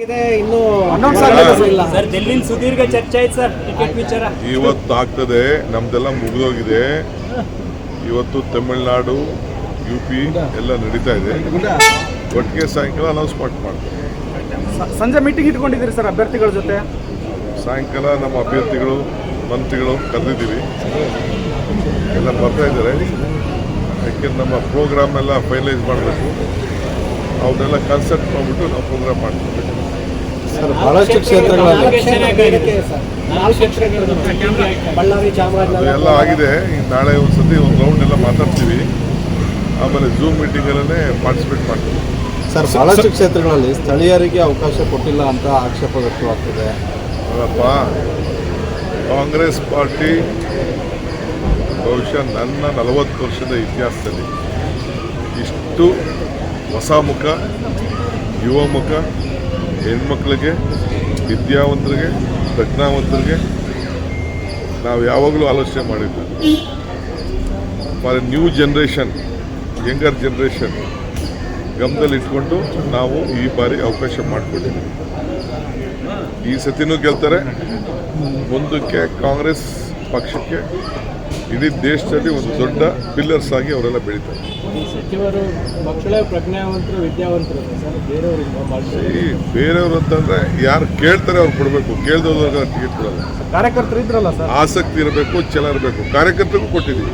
ಇನ್ನು ಸರ್ ಡೆಲ್ಲಿ ಸುದೀರ್ಘ ಚರ್ಚೆ ಆಯ್ತು ಸರ್ ಟಿಕೆಟ್ ವಿಚಾರ ಇವತ್ತು ಆಗ್ತದೆ. ನಮ್ದೆಲ್ಲ ಮುಗಿದೋಗಿದೆ. ಇವತ್ತು ತಮಿಳುನಾಡು UP ಎಲ್ಲ ನಡೀತಾ ಇದೆ. ಒಟ್ಟಿಗೆ ಸಾಯಂಕಾಲ ಅನೌನ್ಸ್ಮೆಂಟ್ ಮಾಡ್ತಾರೆ. ಸಂಜೆ ಮೀಟಿಂಗ್ ಇಟ್ಕೊಂಡಿದ್ದೀರಿ ಸರ್ ಅಭ್ಯರ್ಥಿಗಳ ಜೊತೆ? ಸಾಯಂಕಾಲ ನಮ್ಮ ಅಭ್ಯರ್ಥಿಗಳು ಮಂತ್ರಿಗಳು ಕರೆದಿದ್ದೀವಿ, ಎಲ್ಲ ಬರ್ತಾ ಇದ್ದಾರೆ. ಯಾಕೆಂದ್ರೆ ನಮ್ಮ ಪ್ರೋಗ್ರಾಮ್ ಎಲ್ಲ ಫೈನಲೈಸ್ ಮಾಡಬೇಕು. ಅವನ್ನೆಲ್ಲ ಕನ್ಸಲ್ಟ್ ಮಾಡಿಬಿಟ್ಟು ನಾವು ಪ್ರೋಗ್ರಾಮ್ ಮಾಡ್ತೀವಿ. ಸರ್ ಬಹಳಷ್ಟು ಕ್ಷೇತ್ರಗಳಲ್ಲಿ ಎಲ್ಲ ಆಗಿದೆ. ಈಗ ನಾಳೆ ಒಂದ್ಸತಿ ಒಂದು ರೌಂಡ್ ಎಲ್ಲ ಮಾತಾಡ್ತೀವಿ, ಆಮೇಲೆ ಝೂಮ್ ಮೀಟಿಂಗಲ್ಲೇ ಪಾರ್ಟಿಸಿಪೇಟ್ ಮಾಡ್ತೀವಿ. ಸರ್ ಬಹಳಷ್ಟು ಕ್ಷೇತ್ರಗಳಲ್ಲಿ ಸ್ಥಳೀಯರಿಗೆ ಅವಕಾಶ ಕೊಟ್ಟಿಲ್ಲ ಅಂತ ಆಕ್ಷೇಪ ವ್ಯಕ್ತವಾಗ್ತದೆ. ಅಲ್ಲಪ್ಪ, ಕಾಂಗ್ರೆಸ್ ಪಾರ್ಟಿ ಬಹುಶಃ ನನ್ನ 40 ವರ್ಷದ ಇತಿಹಾಸದಲ್ಲಿ ಇಷ್ಟು ಹೊಸ ಮುಖ, ಯುವ ಮುಖ, ಹೆಣ್ಮಕ್ಳಿಗೆ, ವಿದ್ಯಾವಂತರಿಗೆ, ಪ್ರಜ್ಞಾವಂತರಿಗೆ ನಾವು ಯಾವಾಗಲೂ ಆಲೋಚನೆ ಮಾಡಿದ್ದು. For new generation, younger generation ಗಮನದಲ್ಲಿ ಇಟ್ಕೊಂಡು ನಾವು ಈ ಬಾರಿ ಅವಕಾಶ ಮಾಡಿಕೊಟ್ಟಿದ್ದೀವಿ. ಈ ಸತಿನೂ ಗೆಲ್ತಾರೆ. ಮುಂದಕ್ಕೆ ಕಾಂಗ್ರೆಸ್ ಪಕ್ಷಕ್ಕೆ ಇಡೀ ದೇಶದಲ್ಲಿ ಒಂದು ದೊಡ್ಡ ಪಿಲ್ಲರ್ಸ್ ಆಗಿ ಅವರೆಲ್ಲ ಬೆಳೀತಾರೆ. ಸಚಿವರು ಮಕ್ಕಳೇ ಪ್ರಜ್ಞಾವಂತರು, ವಿದ್ಯಾವಂತರು ಬೇರೆಯವರು ಅಂತಂದ್ರೆ ಯಾರು ಕೇಳ್ತಾರೆ ಅವ್ರು ಕೊಡಬೇಕು. ಕೇಳ್ದವ್ರಿಗೆ ಟಿಕೆಟ್ ಕೊಡಲ್ಲ. ಕಾರ್ಯಕರ್ತರು ಇದ್ರಲ್ಲ ಸರ್, ಆಸಕ್ತಿ ಇರಬೇಕು, ಛಲ ಇರಬೇಕು. ಕಾರ್ಯಕರ್ತರಿಗೂ ಕೊಟ್ಟಿದ್ದೀವಿ.